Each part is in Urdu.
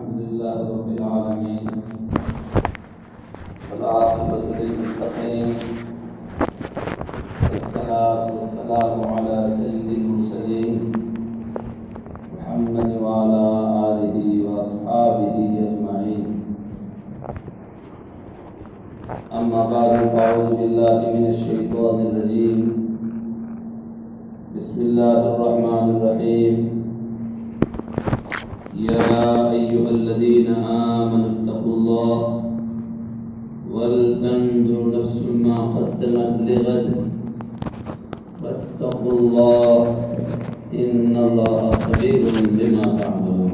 الحمد لله رب العالمين والعاقبة للمتقين والصلاة والسلام على سيد المرسلين محمد وعلى آله وأصحابه أجمعين. أما بعد فأعوذ بالله من الشيطان الرجيم. بسم الله الرحمن الرحيم. يا أيها الذين آمنوا اتقوا الله ولتنظر نفس ما قدمت لغد واتقوا الله إن الله خبير بما تعملون.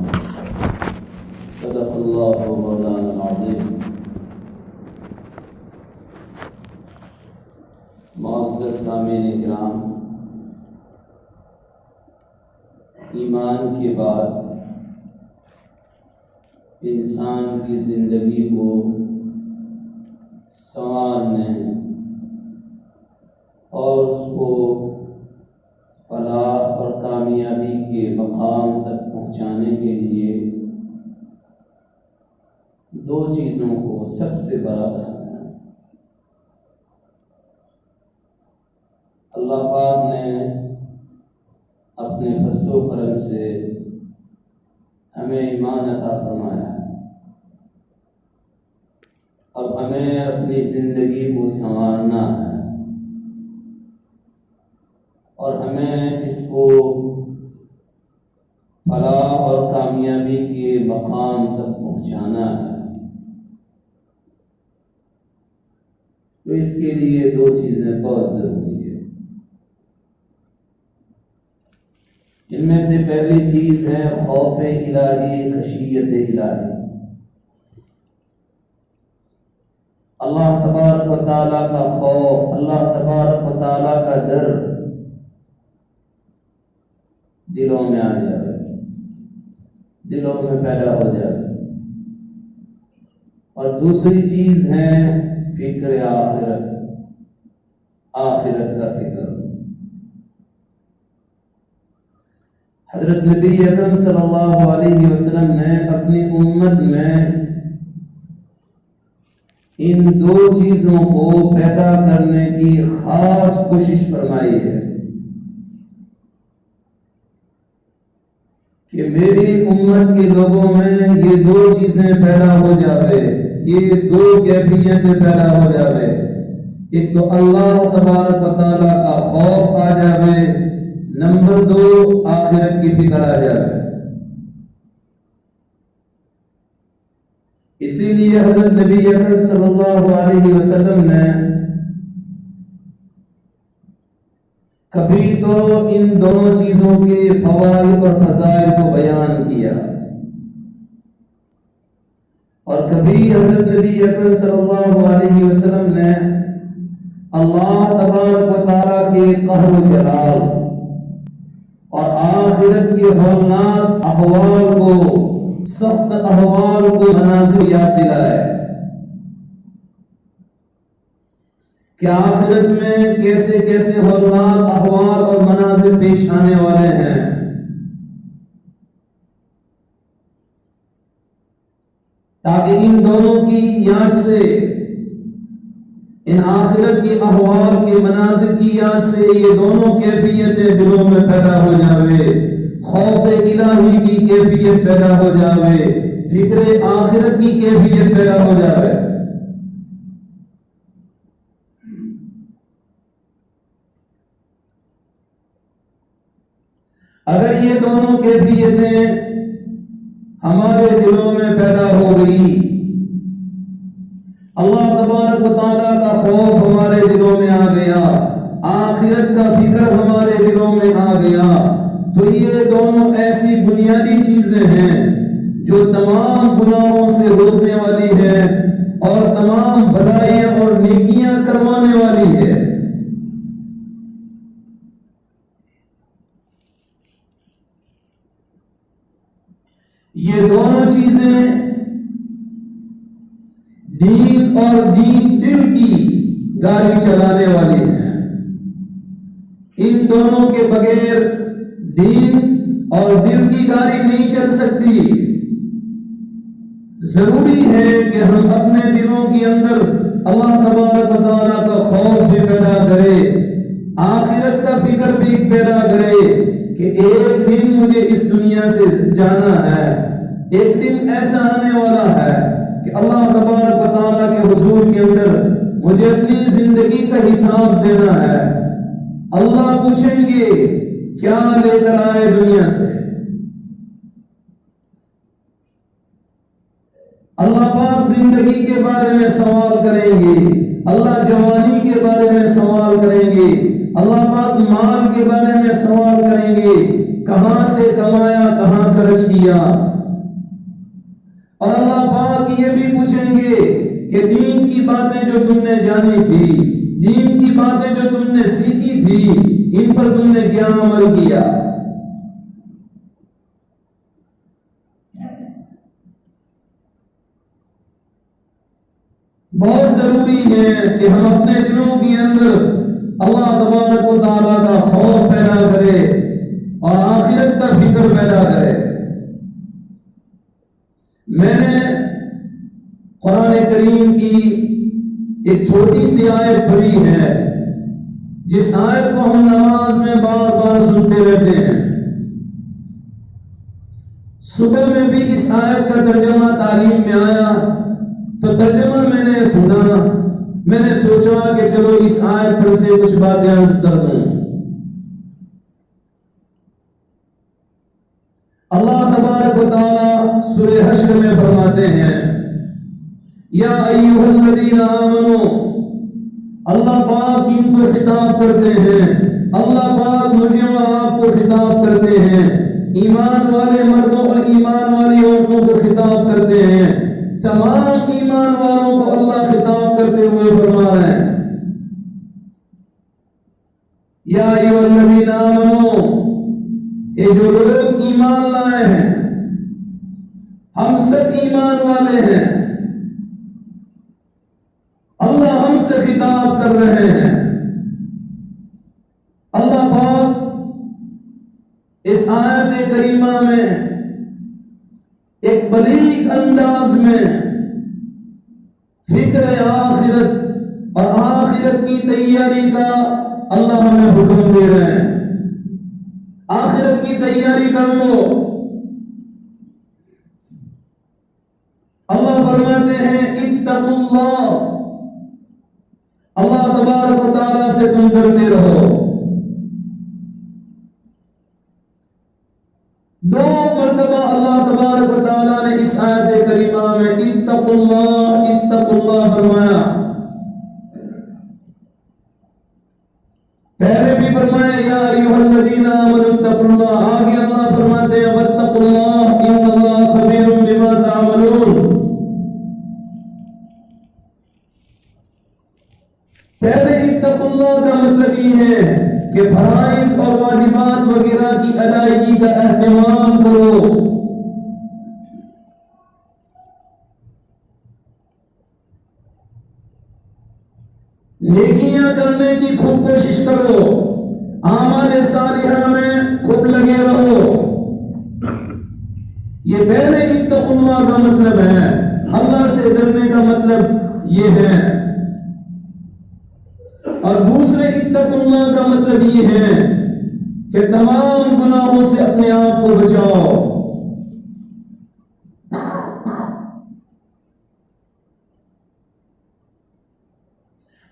صدق الله مولانا العظيم. معزز سامعین کرام، ایمان کے بعد انسان کی زندگی کو سنوارنے اور اس کو فلاح اور کامیابی کے مقام تک پہنچانے کے لیے دو چیزوں کو سب سے بڑا رکھنا ہے. اللہ پاک نے اپنے فضل و کرم سے ہمیں ایمان عطا فرمایا ہے. اب ہمیں اپنی زندگی کو سنوارنا ہے اور ہمیں اس کو فلاح اور کامیابی کے مقام تک پہنچانا ہے. تو اس کے لیے دو چیزیں بہت ضروری ہے. ان میں سے پہلی چیز ہے خوف الہی، خشیت الہی. اللہ تبارک و تعالیٰ کا خوف، اللہ تبارک و تعالیٰ کا ڈر دلوں میں آ جائے، دلوں میں پیدا ہو جائے. اور دوسری چیز ہے فکر آخرت، آخرت کا فکر. حضرت نبی اکرم صلی اللہ علیہ وسلم نے اپنی امت میں ان دو چیزوں کو پیدا کرنے کی خاص کوشش فرمائی ہے کہ میری امت کے لوگوں میں یہ دو چیزیں پیدا ہو جاوے، یہ دو کیفیتیں پیدا ہو جاوے. ایک تو اللہ تبارک و تعالیٰ کا خوف آ جاوے، نمبر دو آخرت کی فکر آ جائے. اسی لیے حضرت نبی اکرم صلی اللہ علیہ وسلم نے کبھی تو ان دونوں چیزوں کے فوائد اور فضائل کو بیان کیا، اور کبھی حضرت نبی اکرم صلی اللہ علیہ وسلم نے اللہ تبارک و تعالیٰ کے قہر و جلال اور آخرت کے ہولناک احوال کو، سخت احوال کو مناظر یاد دلائے کہ آخرت میں کیسے کیسے ہولناک احوال اور مناظر پیش آنے والے ہیں. تاکہ ان دونوں کی یاد سے، ان آخرت کے احوال کے مناظر کی یاد سے یہ دونوں کیفیتیں دلوں میں پیدا ہو جاوے. خوف الہی کی کیفیت پیدا ہو جاوے، فکر آخرت کی کیفیت پیدا ہو جاوے. اگر یہ دونوں کیفیتیں ہمارے دلوں میں پیدا ہو گئی، اللہ تبارک و تعالیٰ کا خوف ہمارے دلوں میں آ گیا، آخرت کا فکر ہمارے دلوں میں آ گیا، تو یہ دونوں ایسی بنیادی چیزیں ہیں جو تمام گناہوں سے روکنے والی ہے اور تمام بھلائیاں اور نیکیاں کروانے والی ہے. یہ دونوں چیزیں دین اور دل کی گاڑی چلانے والی ہیں. ان دونوں کے بغیر دین اور دل کی گاڑی نہیں چل سکتی. ضروری ہے کہ ہم اپنے دلوں کے اندر اللہ تبارک و تعالیٰ کا خوف بھی پیدا کرے، آخرت کا فکر بھی پیدا کرے کہ ایک دن مجھے اس دنیا سے جانا ہے، ایک دن ایسا آنے والا ہے کہ اللہ تبارک و تعالیٰ کے حضور کے اندر مجھے اپنی زندگی کا حساب دینا ہے۔ اللہ پوچھیں گے کیا لے کر آئے دنیا سے؟ اللہ پاک زندگی کے بارے میں سوال کریں گے، اللہ جوانی کے بارے میں سوال کریں گے، اللہ پاک مال کے بارے میں سوال کریں گے، کہاں سے کمایا، کہاں خرچ کیا۔ اور اللہ پاک یہ بھی پوچھیں گے کہ دین کی باتیں جو تم نے جانی تھی، دین کی باتیں جو تم نے سیکھی تھی، ان پر تم نے کیا عمل کیا۔ بہت ضروری ہے کہ ہم اپنے دلوں کے اندر اللہ تبارک و تعالیٰ کا خوف پیدا کرے اور آخرت کا فکر پیدا کرے۔ میں نے قرآن کریم کی ایک چھوٹی سی آیت پڑھی ہے، جس آیت کو ہم نماز میں بار بار سنتے رہتے ہیں۔ صبح میں بھی اس آیت کا ترجمہ تعلیم میں آیا تو ترجمہ میں نے سنا، میں نے سوچا کہ چلو اس آیت پر سے کچھ باتیں عرض کر دوں۔ اللہ تبارک و تعالی سورہ حشر میں فرماتے ہیں یا ایھا الذین آمنوا، اللہ پاک ان کو خطاب کرتے ہیں، اللہ پاک مجھے اور آپ کو خطاب کرتے ہیں، ایمان والے مردوں اور ایمان والی عورتوں کو خطاب کرتے ہیں، تمام ایمان والوں کو اللہ خطاب کرتے ہوئے فرما رہے ہیں یا ایھا الذین آمنوا، یہ جو لوگ ایمان لائے ہیں، ہم سب ایمان والے ہیں، اللہ ہم سے خطاب کر رہے ہیں۔ اللہ پاک اس آیت کریمہ میں ایک بلیغ انداز میں فکر آخرت اور آخرت کی تیاری کا اللہ ہمیں حکم دے رہے ہیں۔ آخرت کی تیاری کر لو۔ اللہ فرماتے ہیں اتقوا اللہ، اللہ تبارک و تعالیٰ سے تم ڈرتے رہو۔ دو مرتبہ اللہ تبارک و تعالیٰ نے اس آیت کریمہ میں اتقوا اللہ فرمایا۔ پہلے بھی فرمایا یا ایھا الذین آمنوا اتقوا اللہ، آگے اللہ فرماتے ہیں واتقوا اللہ ان اللہ خبیر بما تعملون۔ پہلے اتقوا اللہ کا مطلب یہ ہے کہ فرائض اور واجبات وغیرہ کی ادائیگی کا اہتمام کرو۔ نیکیاں کرنے کی خوب کوشش کرو، اعمال صالحہ میں خوب لگے رہو۔ یہ پہلے اتقوا اللہ کا مطلب ہے، اللہ سے ڈرنے کا مطلب یہ ہے۔ اور دوسرے اتقوا اللہ کا مطلب یہ ہے کہ تمام گناہوں سے اپنے آپ کو بچاؤ۔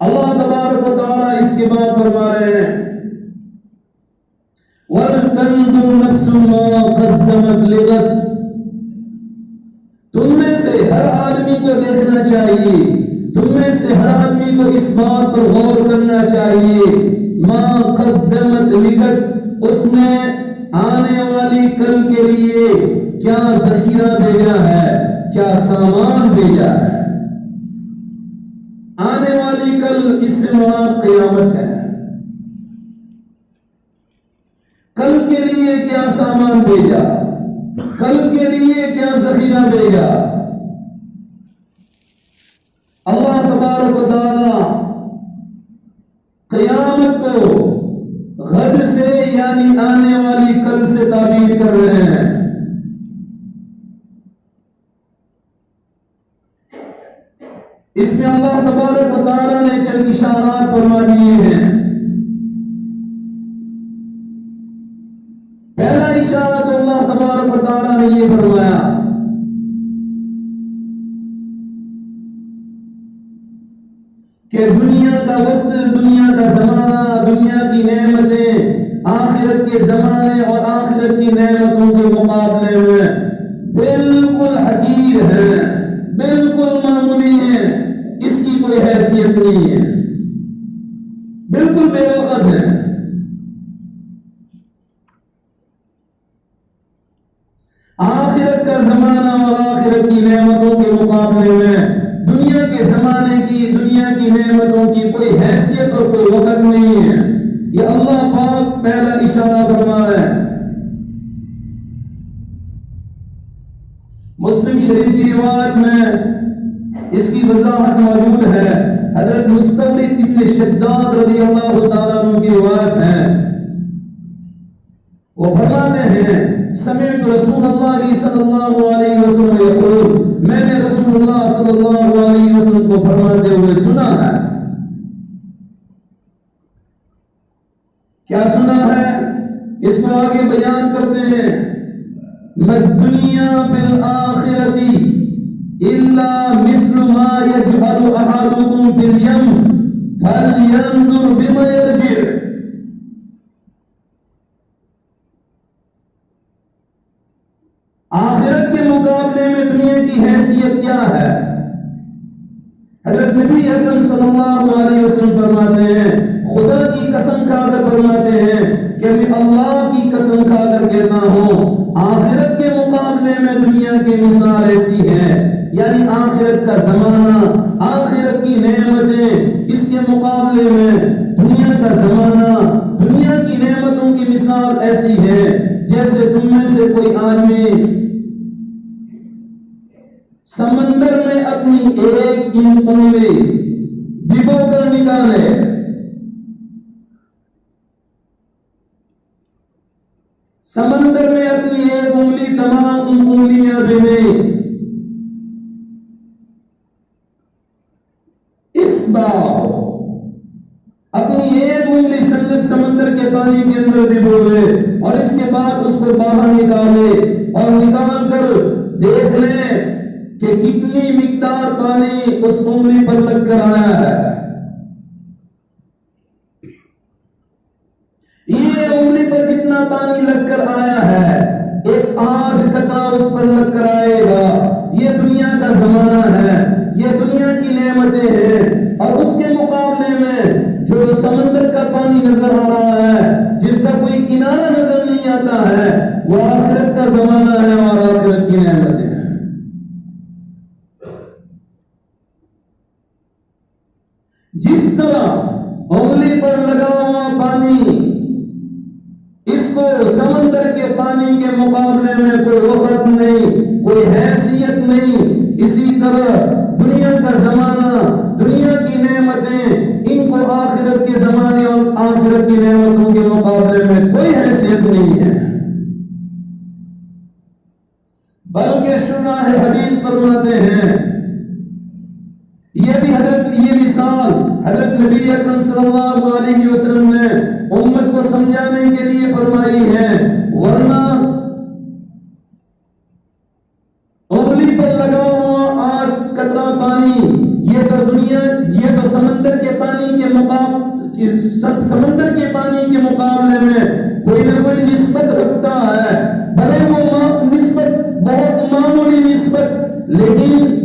اللہ تبارک و تعالیٰ اس کے بعد فرما رہے ہیں وَلْتَنْظُرْ نَفْسٌ مَا قَدَّمَتْ لِغَدٍ، تم میں سے ہر آدمی کو دیکھنا چاہیے، تم میں سے ہر آدمی کو اس بات پر غور کرنا چاہیے ما قدمت لغد، اس نے آنے والی کل کے لیے کیا ذخیرہ بھیجا ہے، کیا سامان بھیجا ہے۔ آنے والی کل اس سے مراد قیامت ہے۔ کل کے لیے کیا سامان بھیجا، کل کے لیے کیا ذخیرہ بھیجا۔ اللہ تبارک و تعالی قیامت کو غد سے یعنی آنے والی کل سے تعبیر کر رہے ہیں۔ اس میں اللہ تبارک و تعالیٰ نے چند اشارات فرما دیے ہیں۔ پہلا اشارہ تو اللہ تبارک و تعالیٰ نے یہ فرمایا کہ دنیا کا وقت، دنیا کا زمانہ، دنیا کی نعمتیں آخرت کے زمانے اور آخرت کی نعمتوں کے مقابلے میں بالکل حقیر ہیں، بالکل معمولی ہیں، اس کی کوئی حیثیت نہیں ہے، بالکل بے وقت ہے۔ آخرت کا زمانہ اور آخرت کی نعمتوں کے مقابلے میں دنیا کے زمانے کی، دنیا کی نعمتوں کی کوئی حیثیت اور کوئی وقت نہیں ہے۔ یہ اللہ پاک پہلا اشارہ فرما رہا ہے۔ مسلم شریف کی روایت میں اس کی وضاحت موجود ہے۔ حضرت مستورد ابن شداد رضی اللہ تعالیٰ عنہ کی روایت ہے، وہ فرماتے ہیں سمعت رسول اللہ صلی اللہ علیہ وسلم یقول، میں نے رسول اللہ صلی اللہ علیہ وسلم کو فرماتے ہوئے سنا ہے۔ کیا سنا ہے؟ اس کو آگے بیان کرتے ہیں، الدنیا فی الآخرۃ الا مثل ما یجعل احدکم فی الیم فلینظر بما یرجع۔ آخرت کے مقابلے میں دنیا کی حیثیت کیا ہے؟ حضرت نبی اکرم صلی اللہ علیہ وسلم فرماتے ہیں، خدا کی قسم کھا کر فرماتے ہیں کہ میں اللہ کی قسم کھا کر کہتا ہوں، آخرت کے مقابلے میں دنیا کی مثال ایسی ہے، یعنی آخرت کا زمانہ، آخرت کی نعمتیں، اس کے مقابلے میں دنیا کا زمانہ، دنیا کی نعمتوں کی مثال ایسی ہے جیسے تم میں سے کوئی آدمی سمندر میں اپنی ایک انگلی ڈبو کر نکالے، سمندر میں اپنی ایک انگلی تمام انگلیاں ڈبے، اس بار اپنی ایک انگلی سمندر کے پانی کے اندر ڈبوئے اور اس کے بعد اس کو باہر نکالے اور نکال کر دیکھ لیں کہ کتنی مقدار پانی اس انگلی پر لگ کر آیا ہے۔ یہ انگلی پر جتنا پانی لگ کر آیا ہے، ایک آدھ قطرہ اس پر لگ کر آئے گا۔ یہ دنیا کا زمانہ ہے، یہ دنیا کی نعمتیں ہیں، اور اس کے مقابلے میں جو سمندر کا پانی نظر آ رہا ہے، جس کا کوئی کنارہ نظر نہیں آتا ہے، وہ آخرت کا زمانہ ہے اور آخرت کی نعمتیں ہیں۔ جس طرح انگلی پر لگا ہوا پانی، اس کو سمندر کے پانی کے مقابلے میں کوئی وقت نہیں، کوئی حیثیت نہیں، اسی طرح دنیا کا زمانہ، دنیا کی نعمتیں، ان کو آخرت کے زمانے اور آخرت کی نعمتوں کے مقابلے میں کوئی حیثیت نہیں ہے۔ بلکہ شراح حدیث فرماتے ہیں، یہ بھی یہ مثال حضرت نبی اکرم صلی اللہ علیہ وسلم نے امت کو سمجھانے کے لیے فرمائی ہے، ورنہ انگلی پر لگا ہوا آٹھ قطرہ پانی، یہ تو سمندر کے پانی کے مقابلے میں کوئی نہ کوئی نسبت رکھتا ہے، بھلے وہ نسبت بہت معمولی نسبت، لیکن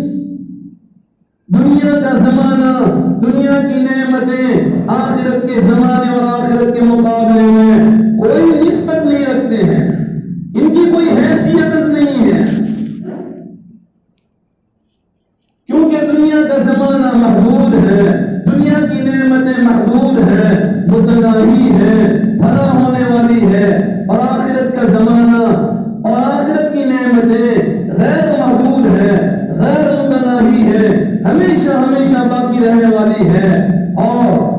دنیا کا زمانہ، دنیا کی نعمتیں آخرت کے زمانے اور آخرت کے مقابلے میں کوئی نسبت نہیں رکھتے ہیں، ان کی کوئی حیثیت نہیں ہے، کیونکہ دنیا کا زمانہ محدود ہے، دنیا کی نعمتیں محدود ہیں، متناہی ہیں، فنا ہونے والی ہے، اور آخرت کا زمانہ اور آخرت کی نعمتیں غیر محدود ہے، غیر متناہی ہے، ہمیشہ ہمیشہ باقی رہنے والی ہے۔ اور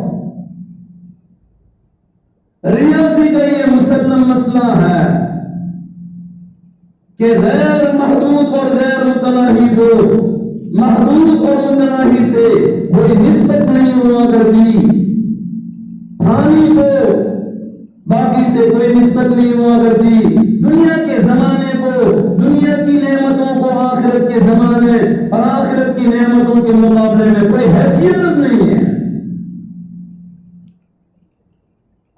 ریاضی کا یہ مسلم مسئلہ ہے کہ غیر محدود اور غیر متناہی کو محدود اور متناہی سے کوئی نسبت نہیں ہوا کرتی، پانی کو باقی سے کوئی نسبت نہیں ہوا کرتی، دنیا کے زمانے کو، دنیا کی نعمتوں کو آخرت کے زمانے اور آخرت کی نعمتوں کے مقابلے میں کوئی حیثیت نہیں ہے۔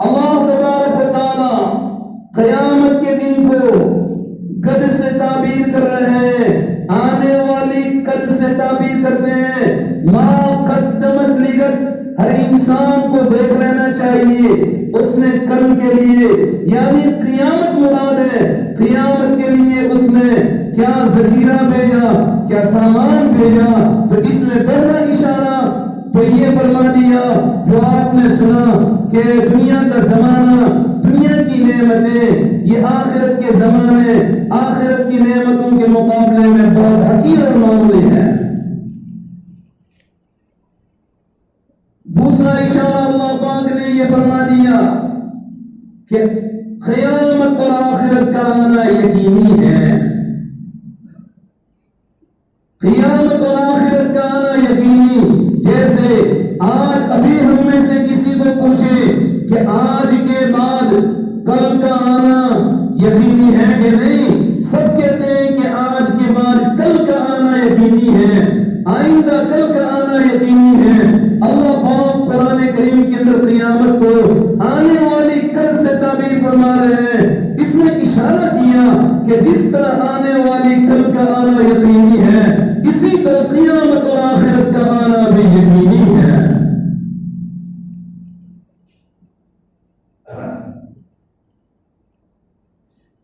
اللہ تبارک و تعالی قیامت کے دن کو قد سے تعبیر کر رہے ہیں، آنے والی قد سے تعبیر کرتے ہیں۔ ما قدمت لغد، ہر انسان کو دیکھ لینا چاہیے اس نے کل کے لیے، یعنی قیامت مراد ہے، قیامت کے لیے اس نے کیا ذخیرہ بھیجا، کیا سامان بھیجا۔ تو اس میں پہلا اشارہ تو یہ فرما دیا جو آپ نے سنا کہ دنیا کا زمانہ، دنیا کی نعمتیں، یہ آخرت کے زمانے، آخرت کی نعمتوں کے مقابلے میں بہت حقیر اور معمولی ہے۔ دوسرا اشارہ اللہ پاک نے یہ فرما دیا کہ قیامت اور آخرت کا آنا یقینی ہے، قیامت اور آخرت کا آنا یقینی۔ جیسے آج ابھی ہم میں سے کسی کو پوچھے کہ آج کے بعد کل کا آنا یقینی ہے کہ نہیں، سب کہتے ہیں کہ آج کے بعد کل کا آنا یقینی ہے، آئندہ کل کا آنا یقینی ہے۔ اللہ پاک قرآن کریم کے اندر قیامت کو آنے والی کل سے تعبیر فرما رہے ہیں۔ اس میں اشارہ کیا کہ جس طرح آنے والی کل کا آنا یقینی ہے، اسی طرح قیامت اور آخرت کا آنا بھی یقینی ہے۔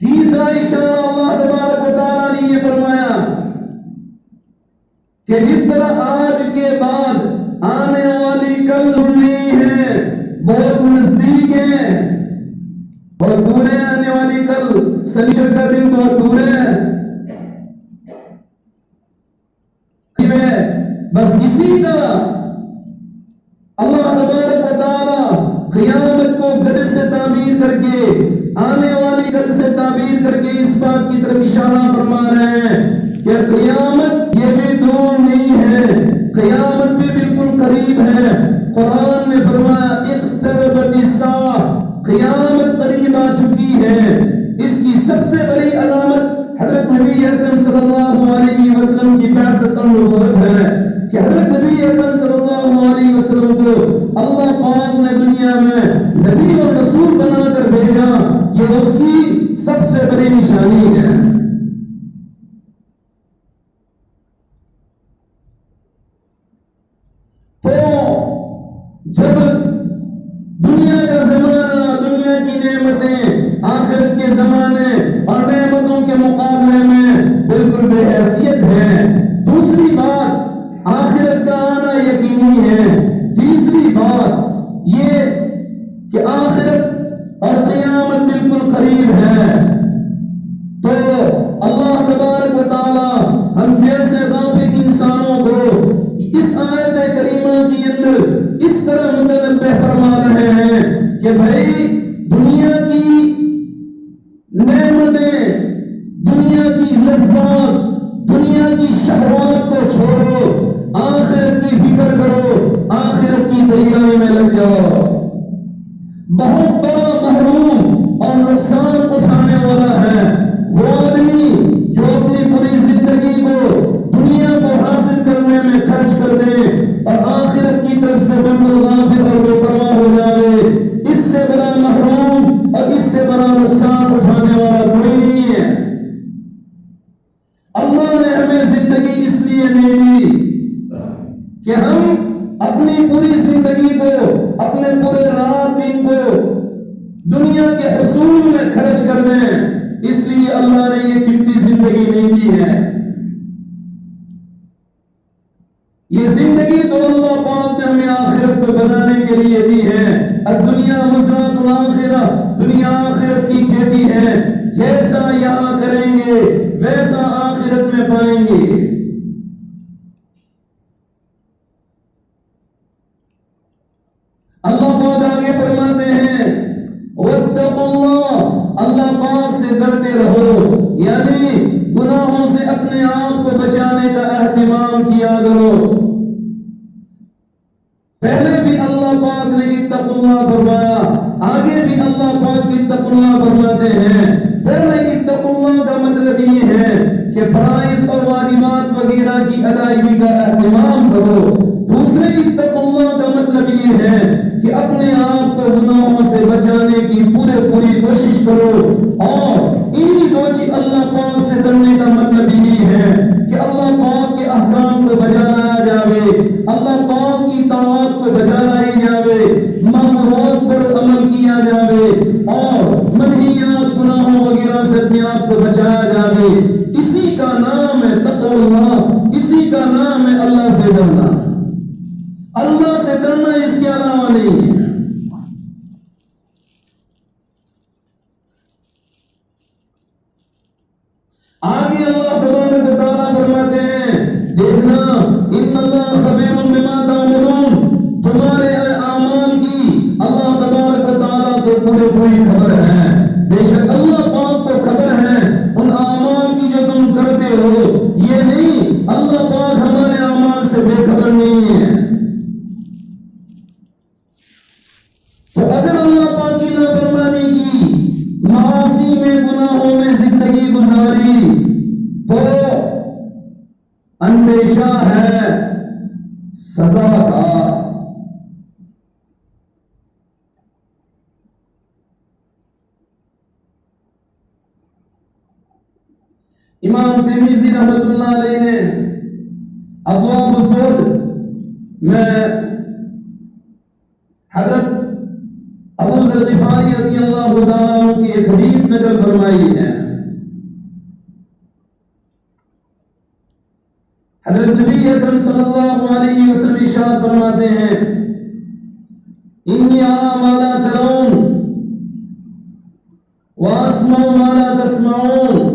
تیسرا اشارہ اللہ تبارک و تعالیٰ نے یہ فرمایا کہ جس طرح آج کے بعد آنے والی کل نہیں ہے، بہت نزدیک ہے، بہت دور ہے آنے والی کل، سنیچر کا دن بہت دور ہے، بس اسی طرح اللہ تبارک و تعالی قیامت کو قد سے تعبیر کر کے، آنے والی قد سے تعبیر کر کے اس بات کی طرف اشارہ فرما رہے ہیں کہ قیامت یہ بھی دور نہیں ہے، قیامت بھی بالکل قریب ہے۔ قرآن نے فرمایا اقتربت الساعہ، قیامت قریب آ چکی ہے۔ اس کی سب سے بڑی علامت حضرت نبی اکرم صلی اللہ علیہ وسلم کی بعثت اور نبوت ہے کہ حضرت نبی اکرم صلی اللہ علیہ وسلم کو اللہ پاک نے دنیا میں نبی اور رسول بنا کر بھیجا، یہ اس کی سب سے بڑی نشانی ہے۔ تو جب دنیا کا زمانہ، دنیا کی نعمتیں آخرت کے زمانے اور نعمتوں کے مقابلے میں بالکل بے حیثیت ہے، دوسری بات آخرت کا آنا یقینی ہے، تیسری بات یہ کہ آخرت اور قیامت بالکل قریب ہے، تو اللہ تبارک و تعالی ہم جیسے غافل انسانوں کو اس آیت کریمہ کے اندر اس طرح متنبہ فرما رہے ہیں کہ بھائی دنیا کی نعمتیں، دنیا کی لذات، دنیا کی شہوات کو چھوڑو، آخرت کی فکر کرو، آخرت کی تیاری میں لگ جاؤ۔ بہت بڑا محروم اور نقصان اٹھانے والا ہے وہ آدمی جو اپنی پوری زندگی کو دنیا کو حاصل کرنے میں خرچ کر دے اور آخرت کی طرف سے بالکل غافل اور بے پرواہ ہو جائے۔ اس سے بڑا محروم اور اس سے بڑا نقصان اٹھانے والا کوئی نہیں ہے۔ اللہ نے ہمیں زندگی اس لیے نہیں دی کہ ہم اپنی پوری زندگی کو، اپنے پورے رات دن کو دنیا کے حصول میں خرچ کر دیں، اس لیے اللہ نے یہ قیمتی زندگی نہیں دی ہے۔ یہ زندگی تو اللہ پاک نے ہمیں آخرت کو بنانے کے لیے دی ہے۔ الدنیا مزرعۃ الآخرہ، دنیا آخرت کی کھیتی ہے، جیسا یہاں کریں گے ویسا آخرت میں پائیں گے۔ اللہ پاک آگے فرماتے ہیں واتقوا اللہ، اللہ پاک سے ڈرتے رہو، یعنی گناہوں سے اپنے آپ کو بچانے کا اہتمام کیا پہلے بھی اللہ پاک نے اتقوا فرمایا، آگے بھی اللہ پاک اتقوا فرماتے ہیں۔ پہلے اتقوا کا مطلب یہ ہے کہ فرائض اور واجبات وغیرہ کی ادائیگی کا اہتمام کرو۔ دوسرے اتقوا کا مطلب یہ ہے کہ اپنے آپ کو گناہوں سے بچانے کی پوری کوشش کرو، اور انہی دو چیز اللہ پاک سے ڈرنے کا مطلب یہی ہے کہ اللہ پاک کے احکام کو بجا لایا جاوے، اللہ پاک کی طاعت کو بجا لائی جاوے، مامورات پر عمل کیا جاوے، اور منہیات گناہوں وغیرہ سے اپنے آپ کو بچایا جاوے۔ اسی کا نام ہے تقوی اللہ، اسی کا نام ہے اللہ سے ڈرنا۔ اللہ سے ڈرنا اس کے علاوہ نہیں ہے۔ آگے اللہ تبارک و تعالیٰ فرماتے ہیں، دیکھنا ان اللہ خبیر بما تعملون، تمہارے اعمال کی اللہ تبارک و تعالیٰ کو پوری خبر ہے۔ بے شک اللہ پاک کو خبر ہے ان اعمال کی جو تم کرتے ہو، یہ نہیں اللہ پاک ہمارے اعمال سے بے خبر نہیں ہے۔ تو اگر اللہ پاک کی نافرمانی کی، معاصی میں گناہوں میں زندگی گزاری، تو اندیشہ ہے سزا کا۔ امام ترمذی رحمۃ اللہ علیہ نے ابواب الزہد میں حضرت ابو ذر غفاری رضی اللہ تعالیٰ عنہ کی ایک حدیث نقل فرمائی ہے۔ حضرت نبی اکرم صلی اللہ علیہ وسلم ارشاد فرماتے ہیں، انی ارا ما لا ترون واسمع ما لا تسمعون،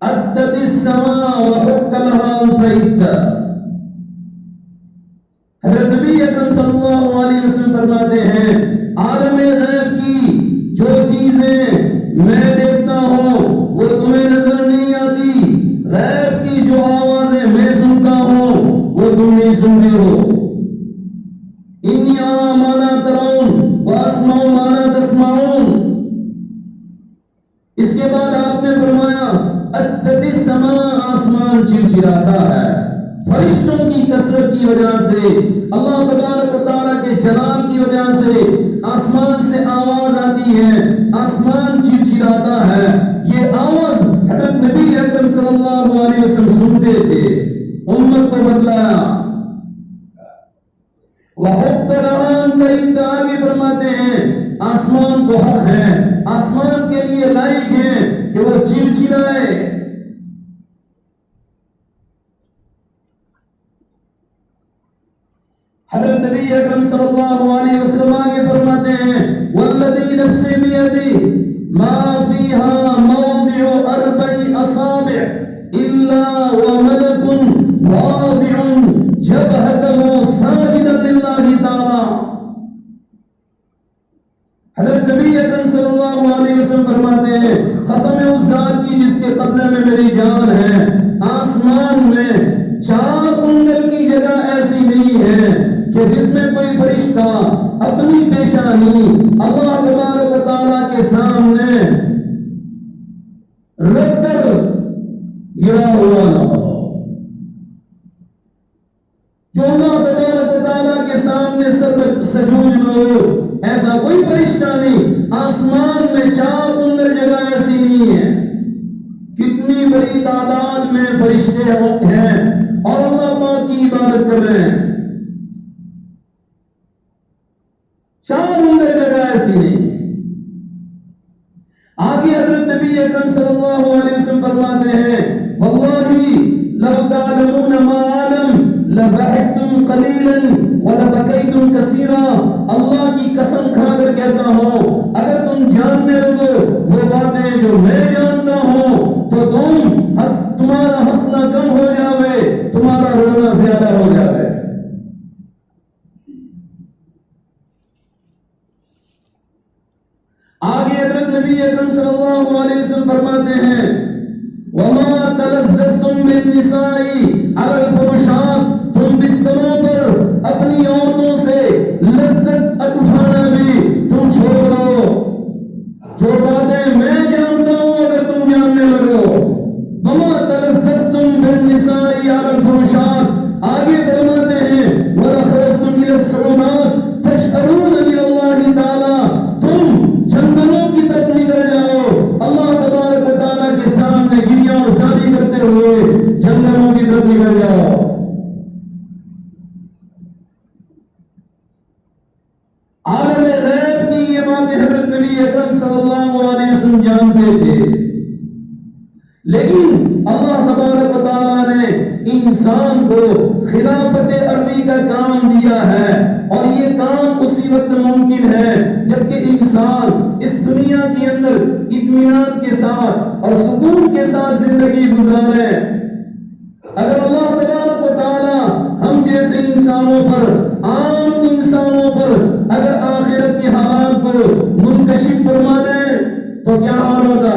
اتت السماء وحق لها ان تعد۔ حضرت نبی اکرم صلی اللہ علیہ وسلم فرماتے ہیں، عالم غیب کی جو چیزیں میں دیکھتا ہوں وہ تمہیں نظر نہیں آتی، غیب کی جو آوازیں میں سنتا ہوں وہ تم نہیں سنتے ہو۔ انی ارا ما لا ترون واسمع ما لا تسمعون۔ اس کے بعد آپ نے فرمایا اتت السماء، آسمان چرچراتا ہے فرشتوں کی کثرت کی وجہ سے، اللہ تبارک و تعالیٰ کے جلال کی وجہ سے آسمان سے آواز آتی ہے، آسمان چرچراتا ہے۔ یہ آواز حضرت نبی اکرم صلی اللہ علیہ وسلم سنتے تھے، امت کو بتلایا۔ وَحُقَّ لَهَا أَن تَعِدَّ، آگے فرماتے ہیں آسمان کو حق ہے، آسمان کے لیے لائق ہے کہ وہ چرچرائے۔ حضرت نبی اکرم صلی اللہ علیہ وسلم آگے فرماتے ہیں، والذی نفس بیدہ ما فیہا موضع 4 اصابع الا وملک واضع جبہتہ ساجدا للہ تعالی۔ حضرت نبی اکرم صلی اللہ علیہ وسلم فرماتے ہیں، قسم ہے اس ذات کی جس کے قبضے میں میری جان ہے، آسمان میں 4 انگل کی جگہ ایسی نہیں ہے کہ جس میں کوئی فرشتہ اپنی پیشانی اللہ تبارک و تعالیٰ کے سامنے رکھ کر گرا ہوا نہ ہو۔ جو اللہ تبارک و تعالیٰ کے سامنے سجود میں ہو، ایسا کوئی فرشتہ نہیں۔ آسمان میں 4 انگل جگہ ایسی نہیں ہے۔ کتنی بڑی تعداد میں فرشتے ہیں اور اللہ پاک کی عبادت کر رہے ہیں، 4 انگل جگہ ایسی نہیں۔ آگے حضرت نبی اکرم صلی اللہ علیہ وسلم فرماتے ہیں، واللہ لو تعلمون ما اعلم لضحكتم قليلا ولبكيتم كثيرا۔ اللہ کی قسم کھا کر کہتا ہوں، اگر تم جاننے لگو وہ باتیں جو میں جانتا ہوں تو تمہارا ہنسنا کم ہو جاوے، تمہارا رونا زیادہ ہو جاوے۔ آگے حضرت نبی اکرم صلی اللہ علیہ وسلم فرماتے ہیں، وَمَا تَلَزَّزْتُمْ بِالنِّسَاءِ عَلَى الْفُرُشَاتِ، تم بستروں پر اپنی اب اٹھانا بھی تم چھوڑ دو، جو باتیں میں جانتا ہوں اگر تم جاننے لگو، وما تلززتم بالنساء علی الفرشات، آگے فرماتے ہیں وَلَخَرَجْتُمْ إِلَى الصُّعُودَاتِ تَشْأَلُونَ إِلَى اللَّهِ تَعَالَىٰ، تم جنگلوں کی طرف نکل جاؤ اللہ تبارک و تعالیٰ کے سامنے گریہ اور زاری کرتے ہوئے جنگلوں کی طرف نکل جاؤ۔ عالم غیب کی یہ باتیں حضرت نبی اکرم صلی اللہ علیہ وسلم جانتے تھے، لیکن اللہ تبارک و تعالیٰ نے انسان کو خلافت ارضی کا کام دیا ہے، اور یہ کام اسی وقت ممکن ہے جبکہ انسان اس دنیا کے اندر اطمینان کے ساتھ اور سکون کے ساتھ زندگی گزارے۔ اگر اللہ تبارک و تعالیٰ ہم جیسے انسانوں پر، عام انسانوں پر اگر آخرت کے حالات کو منکشف فرما دے تو کیا حال ہوگا؟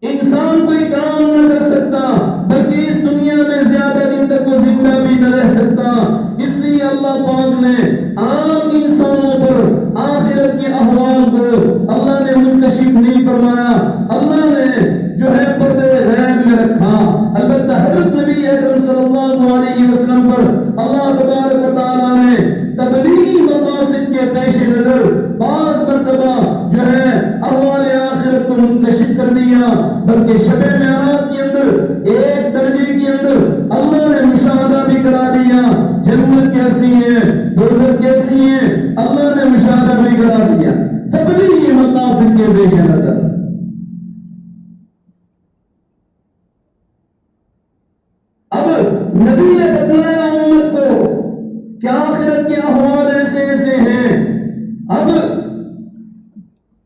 انسان کوئی کام نہ کر سکتا، بلکہ اس دنیا میں زیادہ دن تک وہ زندہ بھی نہ رہ سکتا۔ اس لیے اللہ پاک نے عام انسانوں پر آخرت کے احوال کو اللہ نے منکشف نہیں فرمایا، اللہ نے جو ہے پردے غیب میں رکھا۔ البتہ حضرت نبی اکرم صلی اللہ علیہ وسلم پر اللہ تبارک و تعالیٰ نے تبلیغی مقاصد کے پیش نظر بعض مرتبہ جو ہے احوال آخرت کو منکشف کر دیا، بلکہ شب معراج کے اندر ایک درجے کے اندر اللہ نے مشاہدہ بھی کرا دیا، جنت کیسی ہے، دوزخ کیسی ہے، اللہ نے مشاہدہ بھی کرا دیا تبلیغی مقاصد کے پیش نظر۔ اب نبی نے بتلایا امت کو کہ آخرت کے احوال ایسے ایسے ہیں۔ اب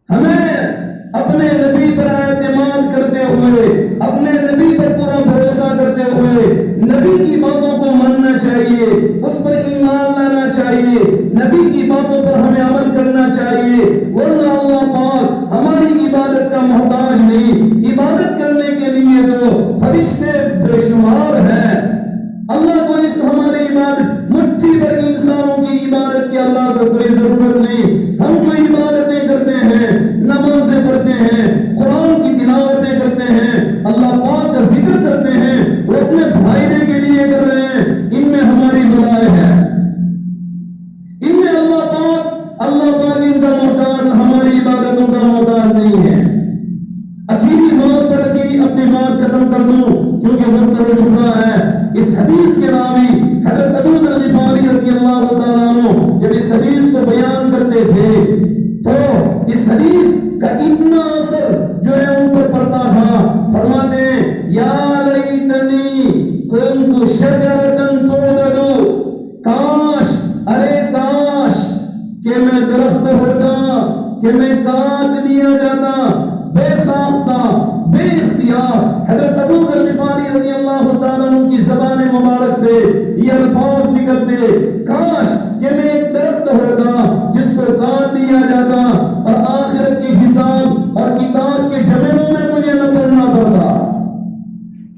ہمیں اپنے نبی پر اعتماد کرتے ہوئے، اپنے نبی پر پورا بھروسہ کرتے ہوئے نبی کی باتوں کو ماننا چاہیے، اس پر ایمان لانا چاہیے، نبی کی باتوں پر ہمیں عمل کرنا چاہیے، ورنہ اللہ پاک ہماری عبادت کا محتاج نہیں۔ عبادت کرنے کے لیے تو فرشتے بے شمار ہیں، اللہ کو اس ہماری عبادت مٹھی پر انسانوں کی عبادت کی اللہ کو کوئی ضرورت نہیں۔ ہم جو عبادتیں کرتے ہیں، نمازیں پڑھتے ہیں، قرآن کی تلاوتیں کرتے ہیں، اللہ پاک کا ذکر کرتے ہیں، وہ اپنے فائدے کے لیے کر رہے ہیں، ان میں ہماری بھلائی ہے، ان میں اللہ پاک ان کا محتاج، ہماری عبادتوں کا محتاج نہیں ہے۔ اخیری موت پر اپنی بات ختم کر دوں کیونکہ وقت ہو چکا ہے۔ اس حدیث کے راوی حضرت ابو ذر غفاری رضی اللہ تعالیٰ عنہ جب اس حدیث کو بیان کرتے تھے تو اس حدیث کا اتنا اثر جو ہے ان پر پڑتا تھا، فرماتے ہیں یا لیتنی کنت شجرۃ تعضد، کاش، ارے کاش کہ میں درخت ہوتا کہ میں کاٹ دیا جاتا، بے ساختہ، بے اختیار۔ حضرت ابو ذر غفاری رضی اللہ تعالیٰ عنہ کی زبان مبارک سے یہ الفاظ نکلتے، کاش کہ میں ایک درخت ہوتا جس کو کاٹ دیا جاتا اور آخرت کے حساب اور کتاب کے جملوں میں مجھے نہ پڑھنا پڑتا۔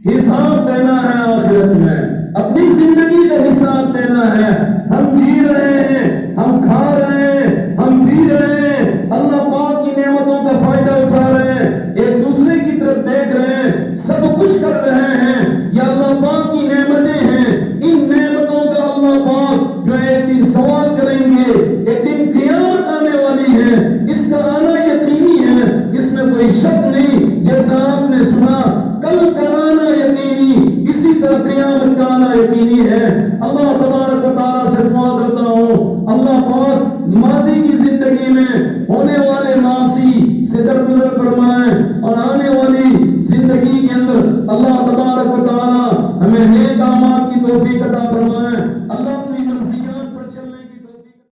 حساب دینا ہے آخرت میں، اپنی زندگی کا حساب دینا ہے۔ ہم جی رہے ہیں، ہم کھا رہے ہیں، ہم پی رہے ہیں، اللہ پاک کی نعمتوں کا فائدہ اٹھا رہے ہیں، ایک دوسرے کی طرف دیکھ رہے ہیں، سب کچھ کر رہے ہیں، یہ اللہ پاک کی نعمتیں ہیں۔ ان نعمتوں کا اللہ پاک جو ایک دن سوال کریں گے، ایک دن قیامت آنے والی ہے، اس کا آنا یقینی ہے، اس میں کوئی شک نہیں۔ جیسا آپ نے سنا کل کا آنا یقینی، اسی طرح قیامت کا آنا یقینی ہے۔ اللہ تبارک و تعالیٰ سے دعا کرتا ہوں اللہ پاک ماضی کی زندگی میں ہونے والے معاصی سے درگزر فرمائے اور آنے والی زندگی کے اندر اللہ تبارک و تعالیٰ ہمیں نیک اعمال کی توفیق عطا فرمائے۔